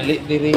Dali diri.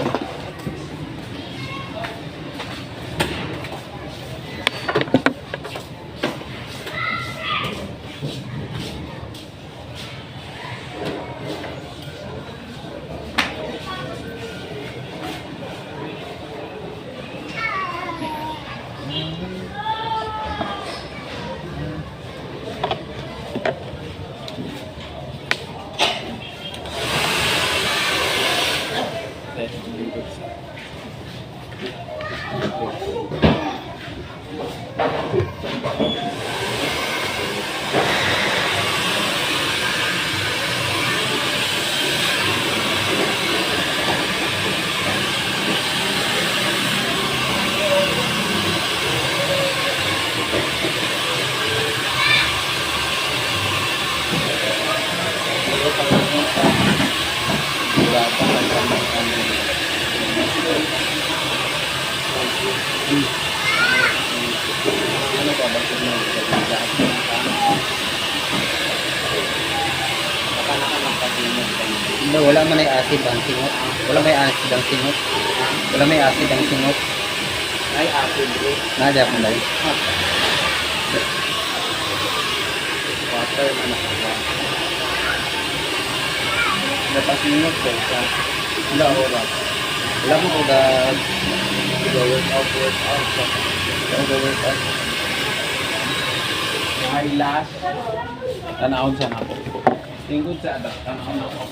Wala man ay acid ang singot. Wala may acid ang singot. Wala may acid ang singot. Ay acid bro. Nada ko dai. Water man ako. Dapat singot ko sa. Wala ora. Wala mo da work out. Go work out. Ay last. Tanawon sa nako. Tingkod sa adak. Tanawon ako.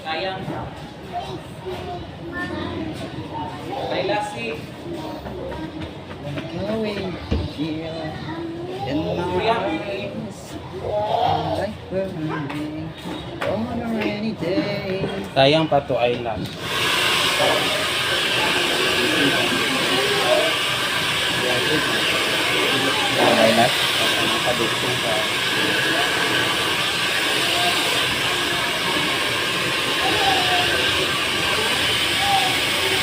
Sayang. Kayla si going here in my eyes like burning on a rainy day. Sayang pa to Ayla. Ayla. Nakadukong sa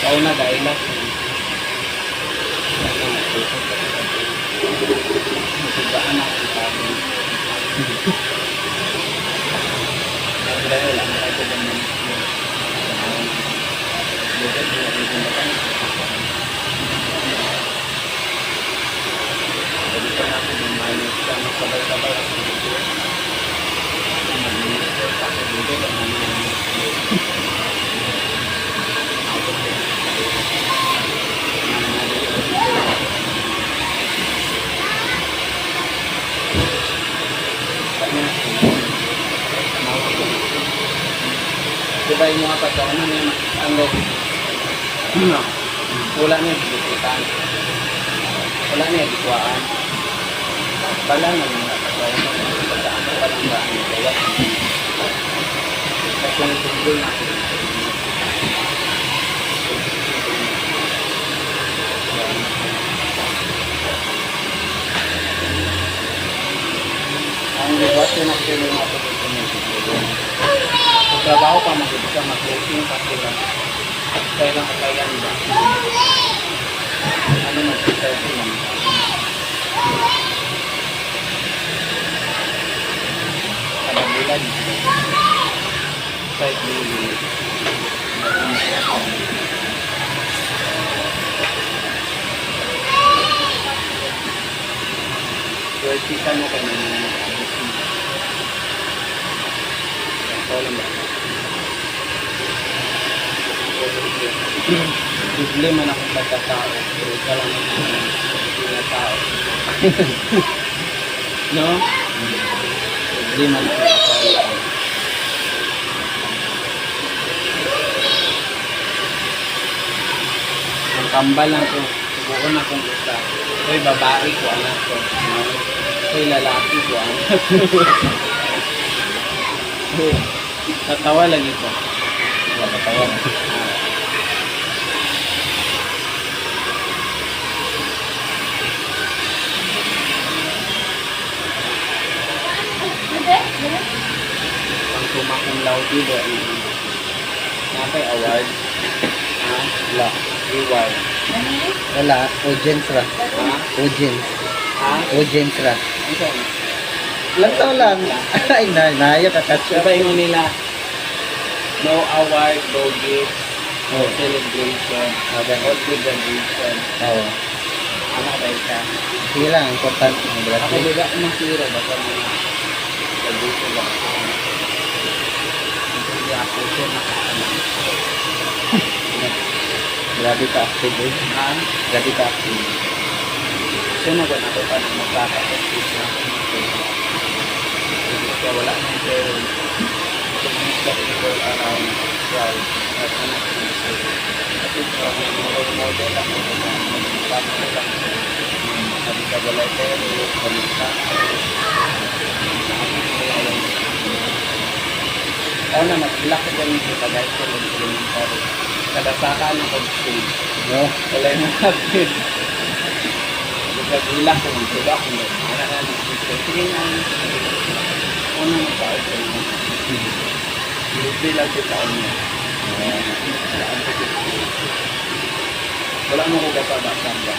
kau na dahil lang. Masibaan ako sa amin. Dahil lang tayo sa ganyan. Bukat mo ang ginagawa. Pwede pa natin yung minus ka sabay-sabay ako dito. Minus ka sa dito ang minus. Diba yung mga pagkaunan niya ano wala niya bisikitan, wala niya bikuaan, pala na mga pagkaunan pagkaan palang ba ang kaya kasi yung tungkol natin ang libat yung nakikinig natin trabaho pa magiging ka mag-working pa sila kailang kakayan ba ano mag-start lang kabagulan kahit hindi working ka mo kayo lang ba bibili man akong pagkatao pero ka lang yung tao no? Bibili man akong pagkatao ang kambal lang ko subukan akong isa ko'y babae ko anak ko ko'y lalaki ko anak tatawa lang ito tatawa lang Lauti ba? Napay award. Ha? Wala. Reward. Wala. Audience ra. Ha? Audience. Ha? Audience ra. Ano saan? Lang tao lang. Ay, naya ka catch up. Diba yung nila? No award, no gift, no celebration, Okay. all graduation. Oo. Ano ba ito? Sige lang, important ang Ako graduate. diba masira ba sa mga graduation lang? Hindi ako siya nakakala. Grabe ka active eh. Ha? Grabe ka active. Siya na ba nato pa nang magkakapagpis na? Kaya wala nang pero that people around 12 at anak ko at ito ang role model lang family lang sabi ka wala pero balita ako na mag-ilak ka dyan kita guys sa elementary kada saka ng pag-school No? wala yung nakapit mag-ilak ko ng tuba kung anak na sige nga una na sa ito hindi lang sa taon niya. Wala mo ko kapabasang ba?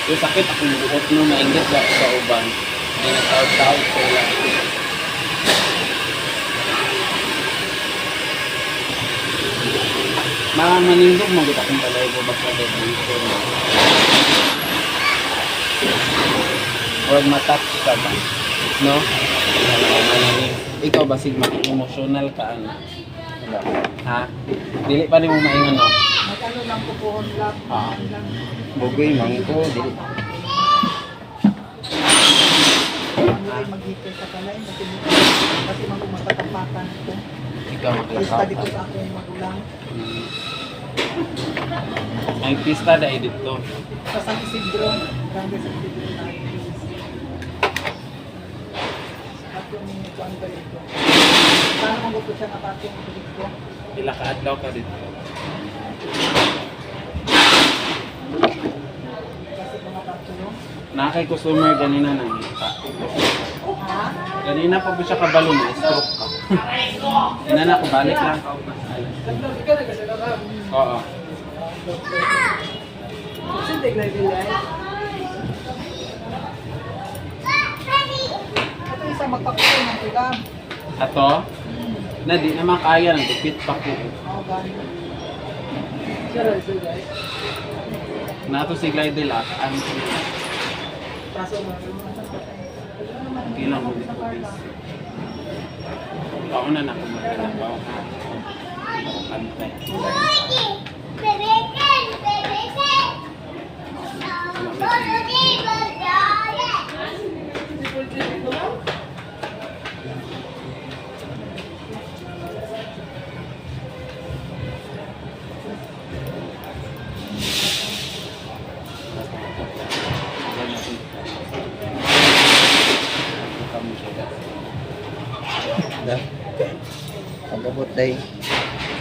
Yung sakit akong buot no, maingit ba sa uban. May nagtawag-tawag sa ilang. Mga manindog mo kita kung balay ko basta dito. Or matouch ka ba? No? Ikaw ba sigma emotional ka ano? Wala. Ha? Dili pa rin mo maingon no? Mag-ano lang po po lang. Ah. Bugoy, mangko. Dili. Ano rin mag-hipper sa kalay kasi magmatapakan ko. Ikaw Study ko maglakaw. sa akong magulang. May pista dahil dito. Sa San Isidro, Grande San Isidro na at yung kuwan ba dito. Sana magusto siya nakatong dito. Pila ka adlaw ka dito. Kasi mga katulong. Nakay customer ganina nang hita. Ha? Ganina pa po siya kabalo na stroke ka. Ina na ko balik lang ka. Oo. Kasi tignan nila eh. Ito isang magpakulo ng ulam. Ato, na di na makaya ng dupit pa ko. Ako gano'n. Sure, sure guys. Nato si Glidel at ano Kaso kilang mo dito guys. Ako na ako magkalabaw. Ako kantay. Pagkabot day.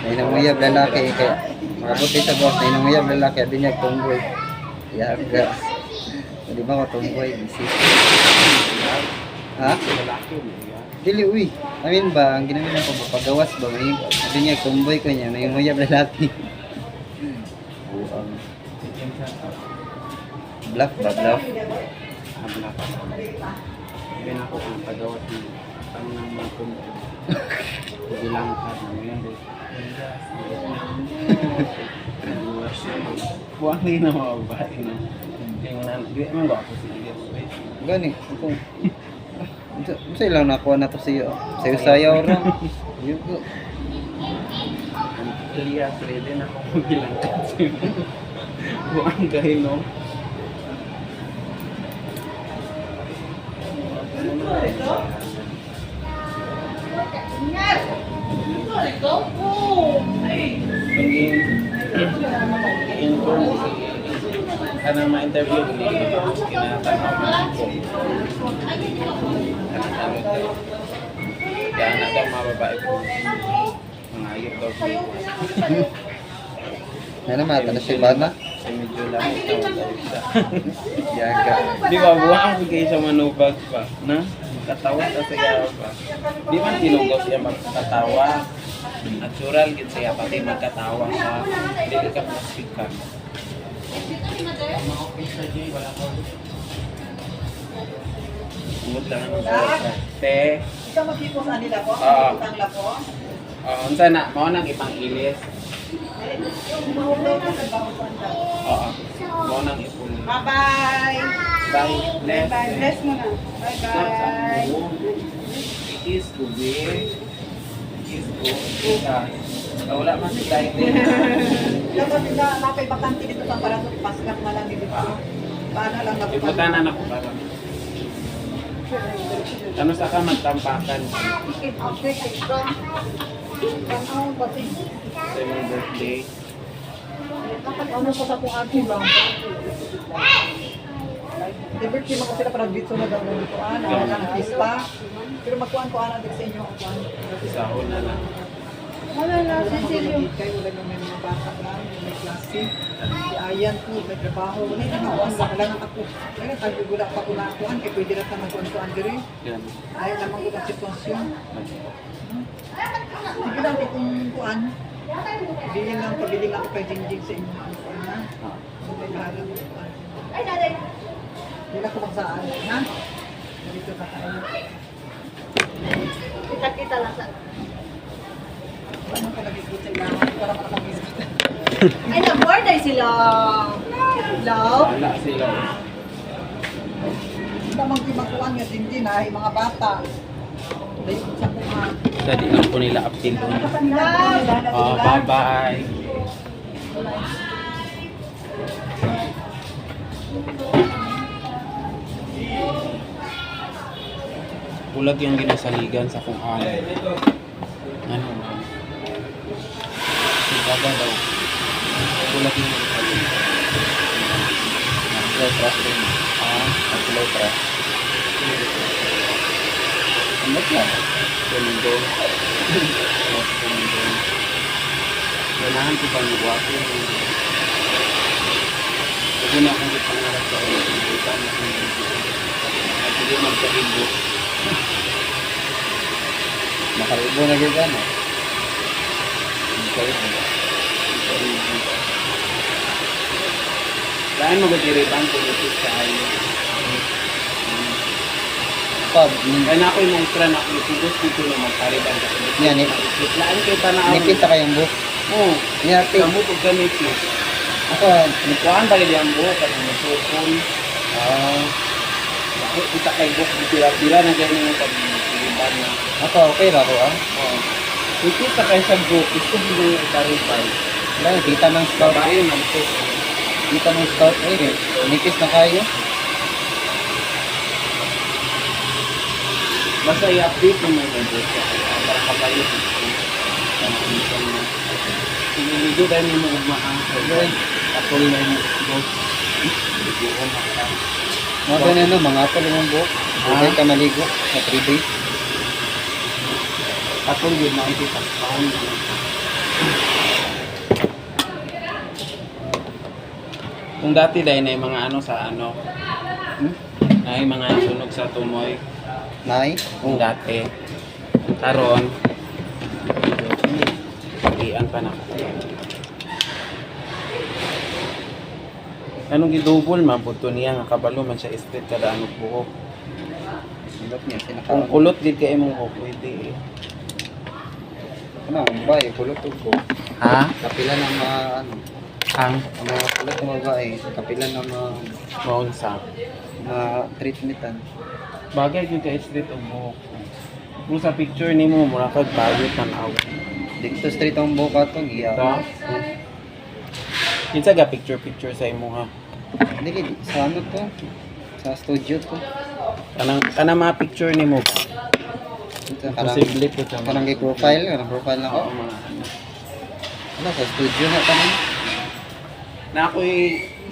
Nainanguyab lalaki kaya makabot day sa boss. Nainanguyab lalaki abi niya tumboy. Yaga. Di ba ko tumboy busy. Ha? Lalaki mo yan. Dili uy. Amin ba ang ginamit ng pagpagawas ba may abi niya tumboy ko niya nainanguyab lalaki. Buang. Bluff ba bluff? Habla pa. Hindi na ako ang tagawat ng ang nang mga kundo. Bilang ka na ngayon din. Buwang din na mga babae na. Tingnan, di man ba ako sige. Gani kung sa ilang nakuha na to siyo. Sayo-sayaw ra. Yun ko. Kaya pwede na ako bilang ka. Buwang kayo no. Karena ma-interview ko, kinatanaw ko. Kaya anak daw mga babae ko. Mga ayot daw ko. Ano mata na si Bana? Kasi medyo lang ito daw. Yaga. Di ba, buwang ko kayo siya manubag pa. Na? Katawa sa saya pa. Di man tinugos siya magkatawa. Natural gid siya pati magkatawa siya. Dili ka plastikan. Tungod lang ang te. Ikaw mag-ipos sa nila po? Oo. Ang lapo? Unsa na, mao nang ipang-ilis. Mahulaw ka sa bawang sanda. Oo. Mao nang ipon. Bye-bye! Bye. Bless. Bye-bye. Bless mo na. Bye-bye. Is to be. Is to wala man si tayo din. Dapat na napay bakante dito sa para sa paskat na lang dito. Paano lang Ibutan na ako para. Ano sa ka magtampakan sa imong birthday? Ano sa akong ate lang? Dapat kima ko sila parang dito na daw nito ang pista. Pero magkuhan ko ana din sa inyo ang kuhan. Sahon na lang. Wala na Cecilio. Kayo wala naman may mga bata lang, may klase. Si Ayan po, may trabaho. Wala na nakuhan lang lang ako. Kaya kagugula pa ko na akuhan, kaya pwede lang na magkuhan diri. Yan. Ayaw naman ko ng sitwasyon. Sige lang, itong kuhan. Pabili lang ako kay Jingjing sa inyo. May bahala mo kuhan. Hindi na ko magsaan, ha? Dito na tayo. Kita-kita lang sa... Ano ka nagkikita lang? Para makakakita. Ay, na-border sila. Love? Wala sila. Tamang kimakuan nga din ay mga bata. Dahil sa kuhan. Dali lang po nila update doon. Bye-bye. Bulag yung ginasaligan sa kung ano. Ano? Baga daw. Bulag yung ginasaligan. Slow trust din. Slow trust. Ano ka? Domingo. Domingo. Ganahan ko pa yung wapo. Huwag na akong ipangarap sa ulit. At hindi magkaibo. Nakaribo na yun ano. Lain magagiriban kung ito sa ayo. Pag, Kaya na ako yung maestra na ako itugos dito na magkariban. Yan, Lain kayo panaaw. nipita kayong buhok. Oo. Niyapit. Kamu pag gamit mo. Ako, Nikuhaan ba yung ang buhok at masukon. Kita kay buhok. Bila na ganyan yung pag-iriban na. ako okay ra ko Oo. Kita kayo sa buhok. Gusto mo yung ikariban. Wala, kita ng scout. Babae man ito. Kita ng scout. Eh, nipis na kayo. Basta i-update mo yung buhok. Para kapayo. Siniligo dahil yung mga umaangkol. Apol na yung buhok. Hindi ko makakang. Mga ganyan no, mga apple yung buhok. Huwag ka maligo sa 3 days. Apol yun makikita sa taon. Kung dati dahil na yung mga ano sa ano, na yung mga sunog sa tumoy, Nay? kung dati, karon, pagian pa na. Anong gidubol man, puto niya nga kabalo man siya straight kada anong buhok. Silot niya, Kung sinakaroon. kulot gid kay imong buhok, pwede eh. Ano, bay, kulotog ko. Ha? Kapila ng mga, ano, Ang mga kulot ng mga bay. Kapila ng maunsa. mga treatmentan. Bagay yung kay straight ang buhok. Kung sa picture ni mo, mura kag bayot tanaw. Dito straight ang buhok ato, giya. Ito? Kinsa ga picture sa imo ha? Hindi, sa ano to? Sa studio to. Kanang mga picture ni mo ba? Ito, karang, Posible po sa karang profile, karang profile lang ako. Oo, mga ano. Ano, sa studio na tanan. Na ako'y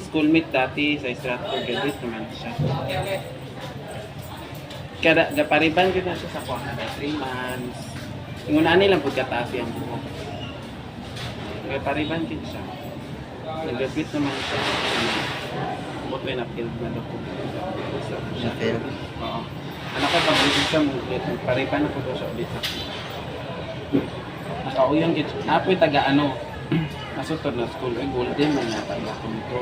schoolmate dati sa Stratford, graduate naman siya. Kada gapariban gyud na siya sa kuha na 3 months. Ingunaan nilang pagkataas yung buhok. Gapariban gyud siya. Nag-graduate naman siya. Buti na field na daw ko. Na-fail. Oo. Anak ko pag ulit siya ulit, paripan ako daw siya ulit. Nakauyang git. Apoy taga ano. Nasutod na school. Ay golden man yata ba ko nito.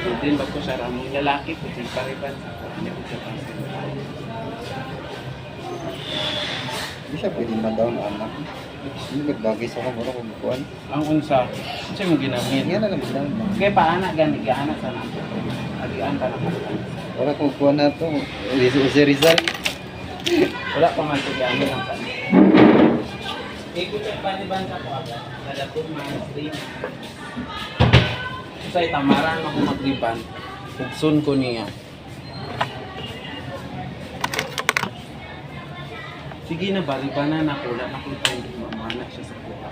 Golden ba ko siya ramong lalaki ko yung paripan. Hindi ko siya pansin. Hindi siya pwede ma-down anak. Hindi nagbagay sa kamura kung bukuan. Ang unsa, siya mo ginamit. Yan na lang down. Kaya paana gani gaana sa nako. Agian pa na ko. Wala kung bukuan na ito. Rizal. Wala pa man ito gani lang sa. Ikot sa paniban sa ko agad. Nadapot man stream. Sa itamaran ako magriban. Pugsun ko niya. Sige na, baliban na nakula na kung hindi mamana siya sa kuha.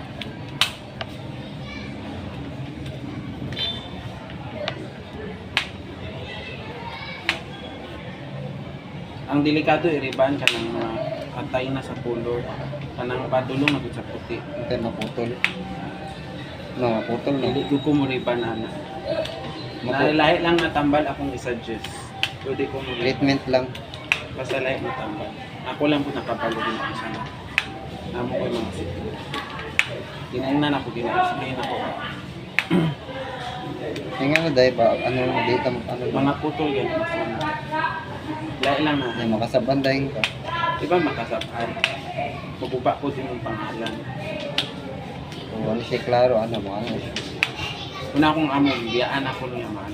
Ang delikado iriban ka ng mga katay na sa pulo. Kanang padulong na sa puti. Hindi maputol. Maputol na. Hindi ko mo riban ana. Lahi lang natambal akong i-suggest. Pwede ko mo riban. Treatment lang. Basta lahi natambal. Ako lang po nakapalo din ako sana. Namo ko yung mga sito. Ginainan ako, ginainan ako. Yung ano dahil ba, ano dito, ano Mga putol yan. Lahi lang na. yung makasaban dahil ka. Diba makasaphan? Maguba ko din yung pangalan. Kung ano siya klaro, ano mo, ano siya. Una akong amo, biyaan ako niya man.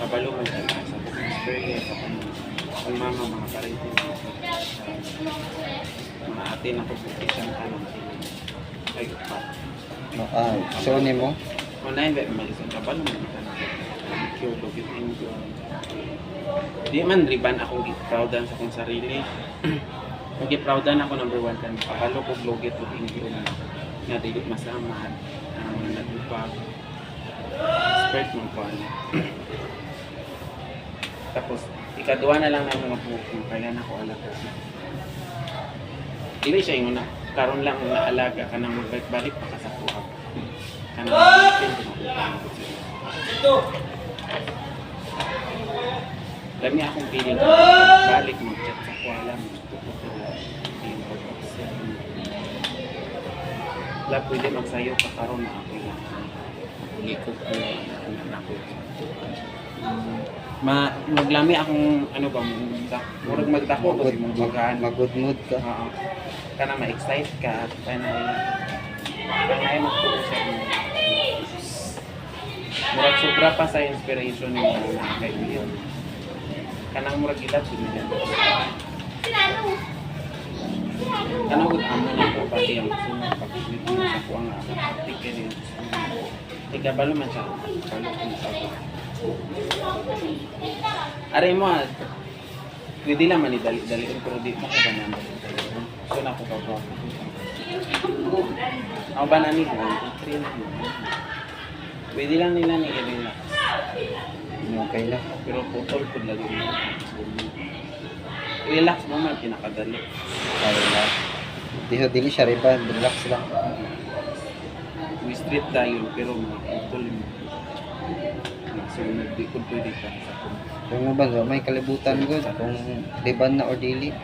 Kabalo man siya sa bukong experience ako. Ang mama, mga parintin ako. Mga ate na puputi siyang tanong. Ay, pa. So ni mo, Unahin ba, malisan kabalo man ito na. Kyo, lugit inyo. Di man riban akong giproudan sa akong sarili. Kung giproudan ako number 1 kan, kabalo ko lugit o inyo na. Nga dili masama. Nagupag. Expert mo ko ano. Tapos, ikaduwa na lang ng mga pupong kaya na ko alaga. Dili siya yung karon lang naalaga ka nang magbalik-balik pa ka sa kuha. Kanang dami akong feeling balik mo chat sa kuha lang. Wala pwede magsayo ka karon na ako lang. Likod ko anak ko. Maglami akong ano ba murag magdako ko si mong bagaan. mag-good mood ka. Oo. Kana ma-excite ka, kana magtuo sa inyo. Murag sobra pa sa inspiration ni mga kaibigan. Kanang murag gilad sila. Kanang gud amo na ko pati ang sunod pag-ibig mo sa kuwang tiket niya. Tigabalo man siya. Balo ko sa aray mo pwede lang man idali-daliin pero di mo ko ba naman so na ko ba ako ba na nila pwede lang nila ni i-relax Okay lang. pero putol po lagi relax mo man pinakadali Okay lang. Dili siya riba, relax lang. we street tayo pero mga putol mo so di ko pwede ka sa Kung mo ba, may kalibutan good. Kung riban na or dili.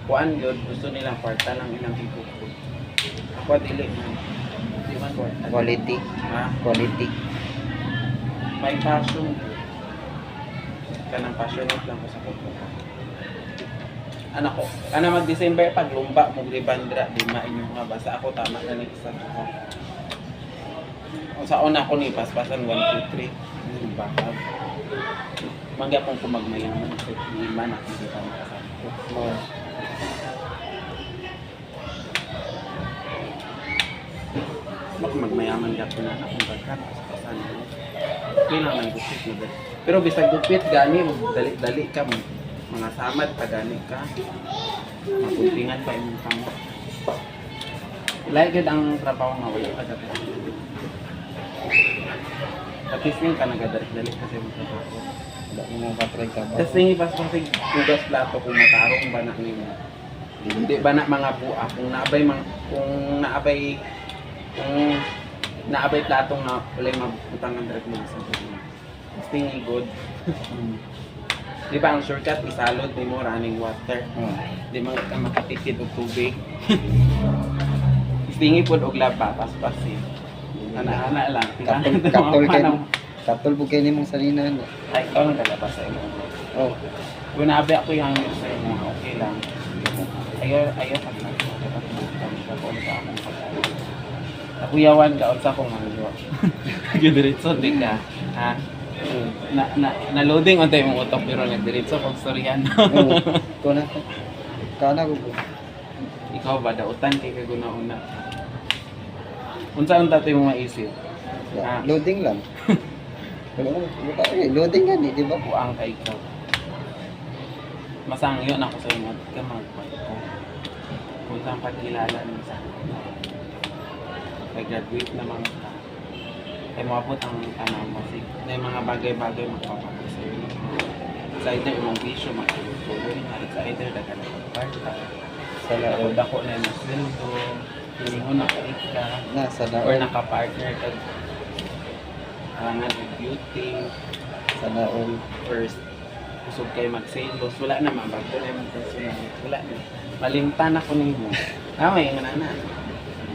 kuan yun, gusto nilang kwarta lang ilang tipo ko. Ako dili man. Di man kwarta. Quality. Ha? Quality. May passion. Kanang passionate lang ko sa photo. Anak ko, kana mag-December pag lumba mo ribandra, lima inyo nga basta ako tama na ni isa ko. Sa una ko ni paspasan 1 2 3. Bakal. Manggapon ko magmayaman sa lima na hindi pa makasama ko. Magmayaman ka na akong bagkat sa pasan. Kailangan may gupit na dali. Pero bisag gupit gani, dali-dali ka mo. Mga samad pa gani ka. Mapuntingan pa imong kamo. Like ang trabaho nga wala ka dapat. Pati sing ka nagadalik-dalik kasi mo trabaho. Wala mo mga katry ka ba? Tapos hindi pas kasi tugas plato kung matarong ba na nimo. Hindi ba na mga buak kung naabay naabay platong na wala yung mabutang ng direct mo sa kuya. Stingy good. Di ba ang shortcut, isalod, di mo running water. Di mo ka makatipid og tubig. Stingy po og laba, pas-pas eh. Ana-ana lang. Katol po kayo ni mong salinan. Ay, ikaw nang kalabas sa imo. Oh. Kung naabi ako yung hangin sa imo, okay lang. Ayaw ka na. Nakuyawan ka, unsa kong hangyo. Gidiritso, di ka. Ha? Na-loading untay mong utok pero nagdiritso kong storyan. Oo. Ikaw na. Kana ko po. Ikaw ba, dautan kay kaguna-una. Unsa tayo mo maisip? Ah. Loading lang. Loading nga di ba? Buang kay ikaw. Masangyo na ako sa inyo at ka magpagko. Kung saan pagkilala niyo sa akin. Pag-graduate na mga ka. Ay mapot ang mo. Na yung mga bagay-bagay magpapagko sa inyo. Sa either yung bisyo, magpapagkuloy. Sa either nagkalapagparta. Sa laod. Dako na yung sweldo. Hilingon nakalit ka. Sa Or laod. nakapartner ka. Arangan ng beauty. Sa laod. First, kusog kayo mag-sales. Wala na mabago na yung personal. Wala na. Malimtan ako ninyo. May nga na.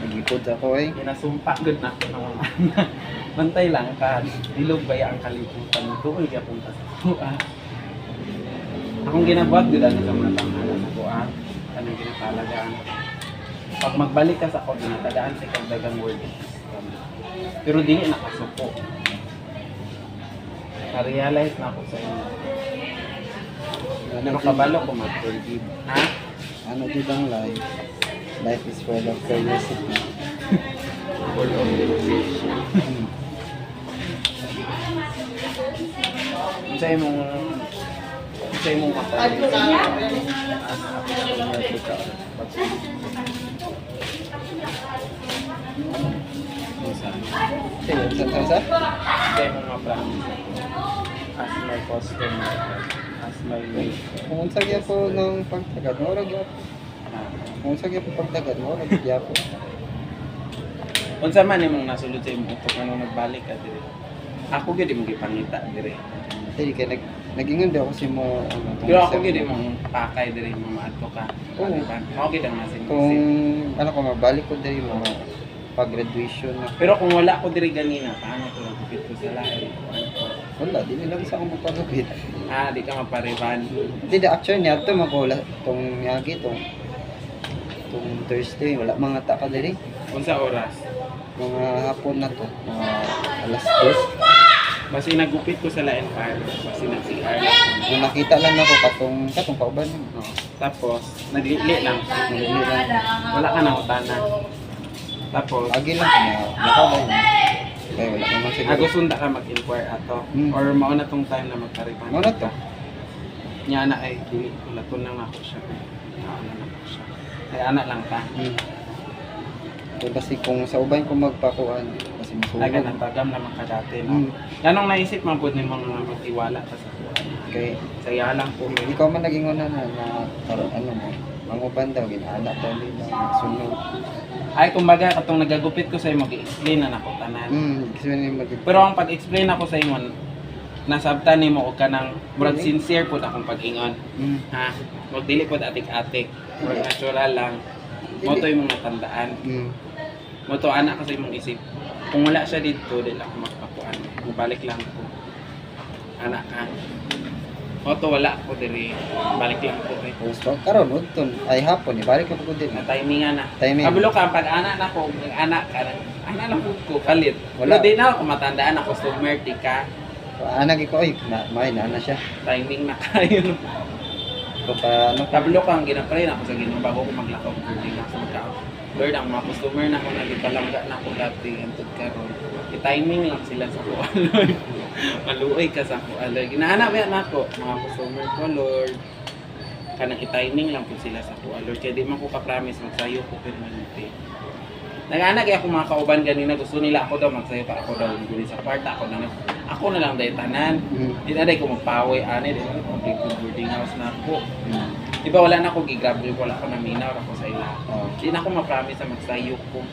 Nagipod ako eh. Kinasumpa good na ako ng mga anak. Bantay lang ka. Dilog ba ang kaliputan mo? Doon kaya punta sa kuha. Akong ginabuhat din sa mga tanghalan sa kuha. Anong ginapalagaan. Pag magbalik ka sa ako, ginatagaan sa kagdagang word. Pero dili nakasupo. Na-realize na ako sa inyo. Pero kabalo ko mag-forgive. Ha? Ano din ang life? Life is full of curiosity. Full of dedication. Sa'yo mong kapatid. Sa? Sa'yo mong ma-promise. As my customer. As my mate. Kung sagya po ng pagtagad, mawala gyapon. Kung sagya po pagtagad, mawala gyapon. Unsa man imong nasulod sa imong utok anong nagbalik ka dire. Ako gyud imong gipangita dire. Hindi kaya nag-ingon daw ako si mo Pero ako gyud imong pakay dire mamaadto ka. Oo. Mao gyud ang nasin. kung ano ko mabalik ko diri mga pag-graduation na. Pero kung wala ko dire ganina, paano ko nagupit ko sa lahi? Wala, di nila sa akong magpagupit. Di ka mapariban. Hindi, actually niya ito makula itong yagi itong Thursday, wala mga taka diri. Unsa oras? Mga hapon na to, mga alas 2. Basi nagupit ko sa lain fire. Basi nag-CR lang. Nung nakita lang ako katong kauban yun. No. Tapos naglili lang. Nalili lang. Wala ka na utana. Tapos Agi lang na nakala yun. Kaya wala naman siguro. agusunda ka mag-inquire ato or mao na tong time na magpariban. Mao na to. Nya na ay dili ko laton na ako siya. Nauna na ako siya. Ay anak lang ta. Kasi kung sa ubay ko magpakuan, kasi Ay masunog. natagam naman ka dati no. Anong naisip man pud nimo nga magtiwala ka sa kuan? Kay Saya lang po. ikaw man naging una na karon ano mo, manguban daw ginaala daw nila sunod. Ay kumbaga katong nagagupit ko sa imo gi-explain na nako tanan. Kasi ni mag Pero ang pag-explain ako sa imo nasabtan nimo og kanang murag sincere pud akong pag-ingon. Ha? Wag dili pud atik-atik. Murag natural lang. Mo to imong natandaan. Mo to anak kasi imong isip. Kung wala siya dito, dili ako magpakuan. Mubalik lang ko. Anak ka. Mo to wala ako diri. Balik lang ko eh. So, karon udton ay hapon ibalik ko ko din. Na timingan na. Timing. Kabalo ka pag anak na ko, anak ka. Anak lang ko palit. Wala. Wala din na ako matandaan ako customer tika. Anag ko ay may na siya. Timing na kayo. Ko pa ano Kabalo ka ang ginapray na ako sa Ginoo bago ko maglakaw ng tika sa magkao. Lord, ang mga customer na ako nagipalangga na ako dati antod karon. I-timing lang sila sa ko, Lord. Maluoy ka sa ko, Lord. Ginahanap yan ako, mga customer ko, Lord. Kanang i-timing lang po sila sa ko, Lord. Kaya di man ko ka-promise magsayo ko permanente. Nag-anak ako mga kauban ganina, gusto nila ako daw magsayo pa ako daw guli sa kwarta ako na lang dahil tanan. Di na dahil ko magpaway, di na ako boarding house na ako. Di ba wala na ako gigrab, wala ako naminaw ako sa ila. Di na ako ma-promise na magsayo ko.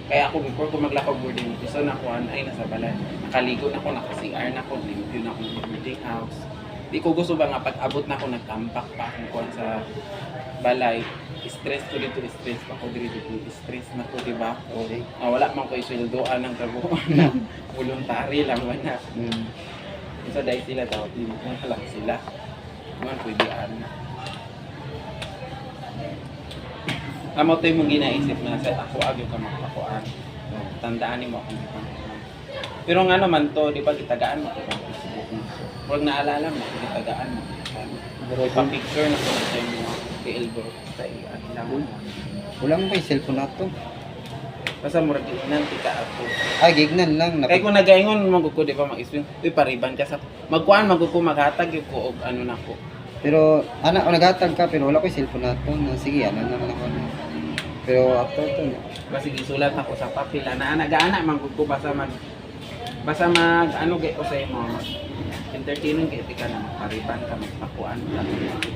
Kaya ako before ko maglakaw boarding, gusto na ko ay nasa balay. Nakaligo na ko, naka-CR na ko, limpyo na ko ng boarding house. Di ko gusto ba nga pag-abot na ko nagtampak pa akong kuhan sa balay. Stress ko dito, stress pa ko dito, stress na ko, diba? Okay. Wala man ko isweldoan ng trabaho na voluntary lang man na. Isa dahil sila daw, hindi na lang sila. Man, pwede na. Amo to yung ginaisip na sa ako agyo ka magpakuan. Tandaan mo akong ipang. Pero nga naman to, di ba gitagaan mo sa Facebook mo. Huwag naalala mo, gitagaan mo. Pero ipang-picture na ko sa inyo kay Elbro sa ilang. Wala mo kay cellphone na to. Basta murag gignan, tika ako. Ah, gignan lang. Kaya kung nagaingon, magkuko, di ba mag-iswin, uy, pariban ka sa, magkuhan, magkuko, maghatag yung ko, o ano na ko. Pero, anak, naghatag ka, pero wala ko yung cellphone na to. Sige, ano naman ako. Pero, after to, Basta gisulat ako sa papel, nag-aana, magkuko, basta ano gay ko sa imo, entertaining gay ka na magpariban ka, magpakuan ka,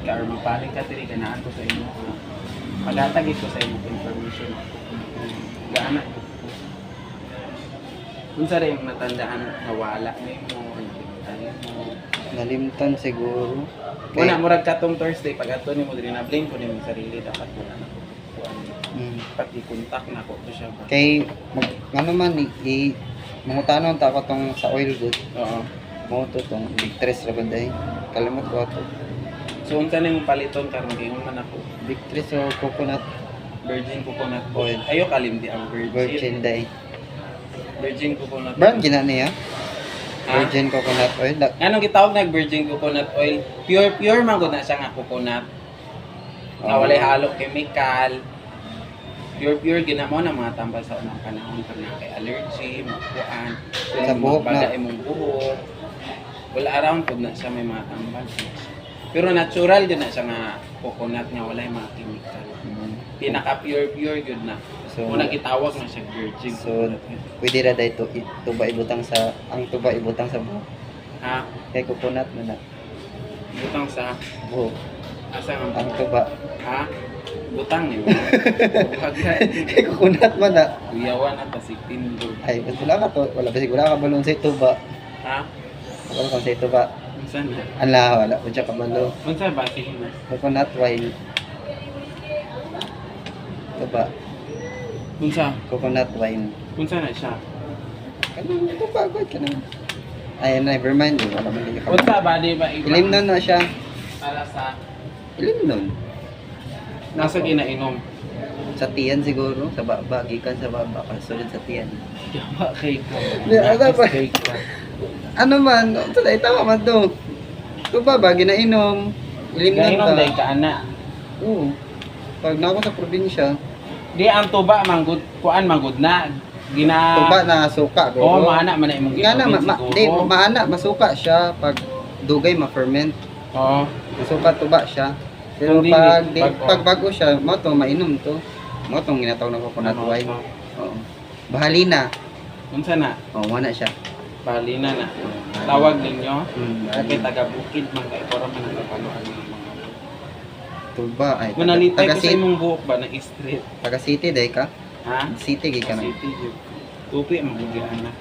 or magparing ka, tiri ganaan ko sa imo. Maghatag ko sa imo information. Gaana. Kung sa rin natandaan, nawala na mo, nalimtan siguro. Una, murag katong Thursday, pag ato ni mo din na-blame ko ni mo sarili, dapat wala na ko. Pati kontak na ko to siya ba? Kay, ano man, mangutanon ta ako tong sa oil good. Oo. Mo to tong big tres ra banday. Kalimot ko ato. So, unsa na yung paliton karon kay man ako? Big tres o coconut Virgin coconut oil. Ayo kalimdi ang virgin. Virgin day. Virgin coconut Brand gina niya. Ha? Virgin coconut oil. Anong gitawag nag virgin coconut oil? Pure man gud na siya nga coconut. Nga walay halo chemical. Pure gina mo na mga tambal sa unang panahon pag na kay allergy, makuan, Sa buhok na. bagay imong buhok. Wala around pud na siya may mga tambal. Pero natural gud na siya nga coconut nga walay mga chemical. Pinaka pure gud na. So, Una gitawag na siya virgin. So, pwede ra day to tuba ibutang sa buhok. Ha? Kay coconut na na Butang sa buhok. asa nga Ang tuba. ha? Butang ni mo. Kay coconut man na. Kuyawan at si Tindo. Ay, mas wala ka to. Wala ba siguro ka balon sa tuba. Ha? Wala ka sa tuba. Unsa na? Ala, wala po siya kabalo. Unsa ba si Hina? Coconut wine. Tuba. Unsa? Coconut wine. Unsa na siya? Kanang tuba, good ka na. Ay, never mind. Wala man din ka. Unsa ba di ba iba? Ilim na siya. Para sa Ilim nun. nasa ginainom. Sa tiyan siguro. Sa baba. Gikan sa baba. Kasunod sa tiyan. Yawa kay ka. Di, ano ba? Kay ka. Ano man? Ito na, tama man to. Tuba ba? Ginainom. Ilim na Gainom ta. dai ka ana. Oo. Pag na ako sa probinsya, Di ang tuba manggod kuan manggod na. Gina tuba na suka. Oo, Goro. maana man na imong Nga na, siguro. di, maana, masuka siya pag dugay ma-ferment. Oo. Masuka tuba siya. Pero Kung pag, dili, bago. pag bago siya, mo to mainom to. Mo tong ginatawag na coconut wine. Oo. Bahalina. Unsa na? Oo, wala siya. Balina na. Tawag ninyo. Bahalina. Kay taga Bukid man kay para man nagpapaluan ng mga Tuba ay Kung nalitay taga ko sa imong buhok ba na street? taga city day ka. Ha? City gid ka na. City yun. Tupi ang magigihan na.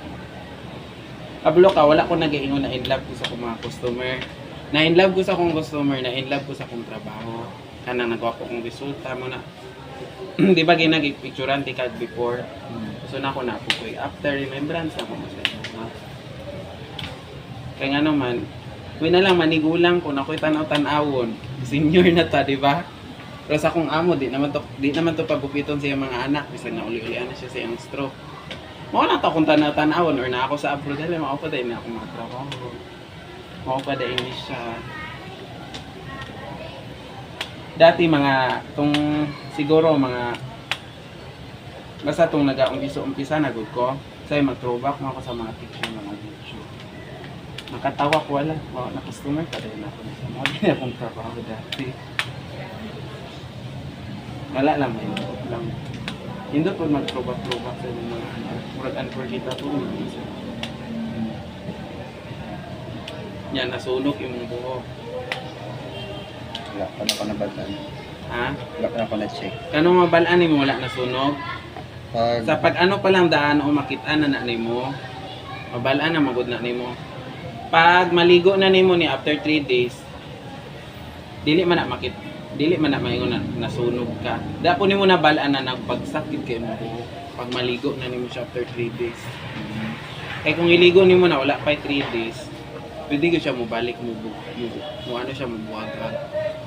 Kablo ka, wala ko nag-iingon na in love ko sa akong mga customer. Na in love ko sa akong customer, na in love ko sa akong trabaho. Kanang nagawa ko kong resulta mo na. Di ba ginag-picturean di ka before? So na ako na po ko after remembrance ako masaya. Kaya nga naman, may na lang manigulang ko na ako'y tanaw-tanawon. Senior na ta, di ba? Pero sa akong amo, di naman to pagupiton sa iyang mga anak. Bisan na uli-ulian na siya sa iyang stroke. Mao na to akong tanaw-tanawon or na ako sa abroad. Dahil mao pa dahil na akong mga trabaho. Mao pa dahil ni siya. Dati mga, siguro mga, basta itong nag-umpisa na good ko. Sa'yo mag-throwback mo ako sa mga picture mga video. Nakatawa ko wala. O, na-customer pa rin ako sa mga ganyan akong trabaho dati. Wala lang yun. Lang. Hindi po mag-throwback sa mga murag unforgettable. Yan, nasunog yung buhok. Wala pa na ko nabalan. Ha? Wala pa na ko na check. Kanong mabalaan mo wala nasunog? Pag Sa pag ano pa lang daan o makita na nimo, mabalaan na magud na nimo. Pag maligo na nimo ni after 3 days, dili man na maingon na nasunog ka. Dapo nimo na balaan na nagpagsakit kay mo buhok. Pag maligo na nimo siya after 3 days. Kaya kung iligo nimo na wala pa 3 days, pwede ko siya mobalik mo ano siya mubuhag.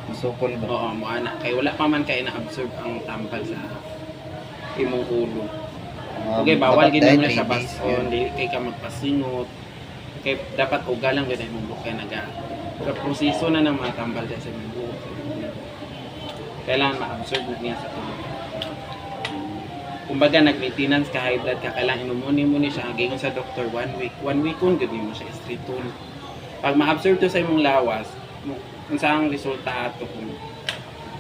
masukol ba? Oo, mo ana kay wala pa man kay na-absorb ang tambal sa imong ulo. Okay, bawal gid mo na siya bason, dili kay ka magpasingot. Kay dapat ugalang gid imong buhok kay naga. Proseso na ng mga tambal sa imong buhok. Kailangan ma-absorb na niya sa tubig. Kumbaga nag-maintenance ka, high blood ka, kailangan imumuni mo ni siya gingon sa doctor 1 week. 1 week kun gid mo siya straight tone. Pag ma-absorb to sa imong lawas, unsa ang resulta ato kung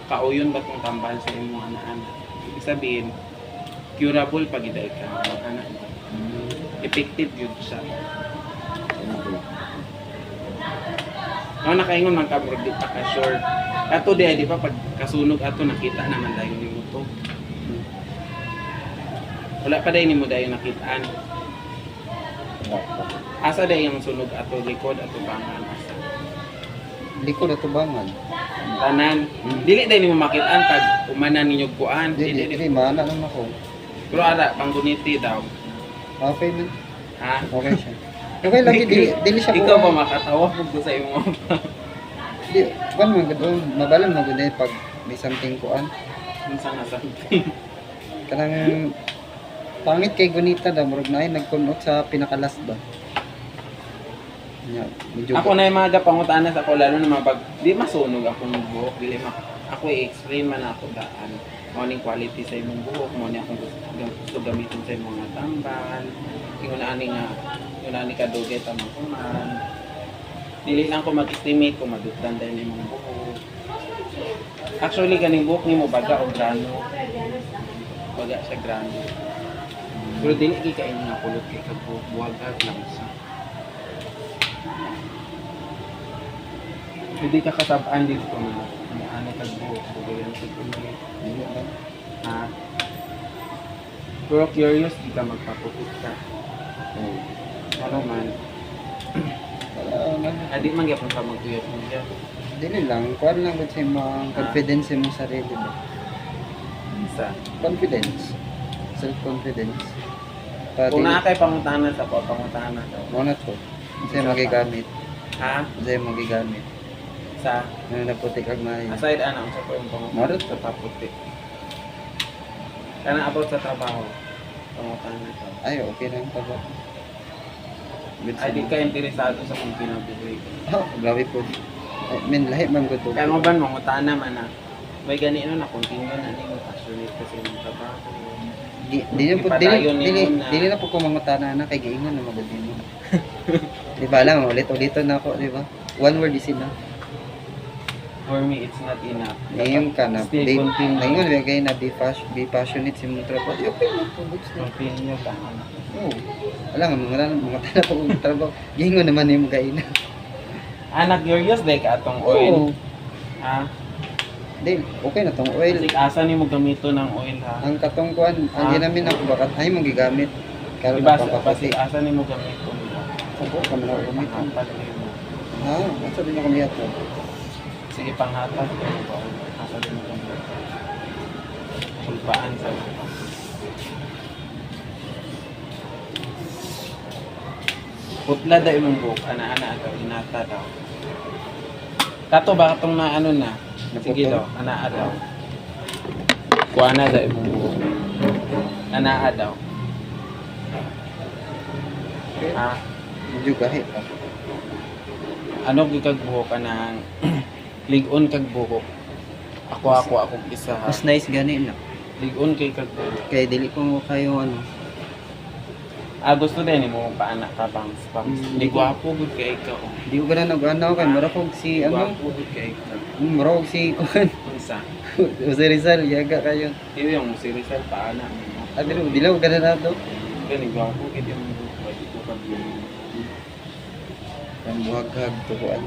kauyon ba tong tambal sa imong anak-anak. Ibig sabihin, curable pag iday ka anak. Effective yun siya. Ano nakaingon man ka bro, di pa ka sure. Ato di ba pag kasunog ato nakita naman dayon nimo to. Wala pa dayon nimo dayon nakitaan. Asa dayon yung sunog ato likod ato bangan asa. Likod ato bangan. Tanan. Dili dayon nimo makitaan pag umanan ninyo kuan. Dili mana naman ako. Pero ara pangguniti daw. Okay man. Ha? Okay siya. Okay lagi dili siya Ikaw ba makatawa ko sa imo? Di, kan man gud mabalan man gud pag may something kuan. Unsa nga something? Kanang pangit kay gunita daw murag naay nagkunot sa pinakalas ba. Nya, medyo Ako na yung mga pangutana sa ako lalo na mga pag di masunog ako ng buhok, dili ako i-explain man ako daan. Mo ning quality sa imong buhok, mo ni akong gusto gamitin sa imong mga tambal. Ingon na ani ka dugay tamang kuman. Dili lang ko mag-estimate kung madutdan dahil imong buhok. Actually ganing buhok nimo baga o grano. Baga siya grano. Pero dili kay kain nga kulot kay kagbuhok, buwagag lang siya. Hindi ka katabaan dito kung ano kagbuhok, bugayan sa kulit. Ha? Pero curious, di ka magpapukit ka. Ano man, adi man gyapon ka magtuyot mo dyan. dili lang kuan lang gud sa imong confidence sa imong sarili ba. Isa. Confidence. Self confidence. Kung naa kay pangutana sa ko, pangutana sa ko. mo na to. Sa magigamit. Ha? Sa magigamit. Sa? Ano na puti kag may. Aside ano, sa ko yung pangutana sa paputi. Kana about sa trabaho. Pangutana to. Ay, okay lang pa ba? Ay, di ka interesado sa kung pinabuhay ko. Oh, grabe po. I mean, lahi man ko to. Kaya mo ba, mangutana man na. May ganito na, continue na niyo, passionate kasi yung trabaho. Dili na po ko mangutana na kay giingon na magud mo. Di ba lang ulit-ulit na ako, di ba? One word is enough. For me, it's not enough. Ngayon ka na. Still continue. Ngayon bigay na be passionate sa imong trabaho. Di okay na po. Continue ka. Oo. Wala nga mga tana po kung trabaho. Giingon naman yung gaina. Anak, curious like atong oil. Oo. Ha? Di, okay na tong oil. Kasi asa ni mo gamito ng oil ha? Ang katong kuan, ang ginamin ako bakat ay mong gigamit. Karon Diba, na papapasi. asa ni mo gamito? Sabo ka man ako gamit. Panghatal mo. Ha, asa din ako niya to. Sige, panghatal. Asa din mo gamito? Sulpaan sa putla daw imong buhok, ana-ana daw, inata daw. Kato ba katong na ano na? Sige daw, anaa daw. Kuana daw imong buhok. Anaa daw. Ha? Medyo gahit. Ano gikag buhok ka ng ligon kag buhok. Ako isa ha. Mas nice gani na. Ligon kay kag buhok. Kaya dili ko kayo ano. Gusto din mo paanak ka bangs. Di gwapo gud kay ikaw. Di ko gana nag-ano kay mura kog si ano. Gwapo gud kay ikaw. Mura kog si kuan. Isa. Jose Rizal yaga kayo. Iyo yung si Rizal paanak mo. Dilaw gana na to. Gani gwapo kay yung buhok. Di ko kag Ang buhag-hag to kuan.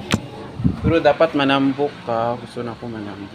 Pero dapat manambok ka. Gusto na ko manambok.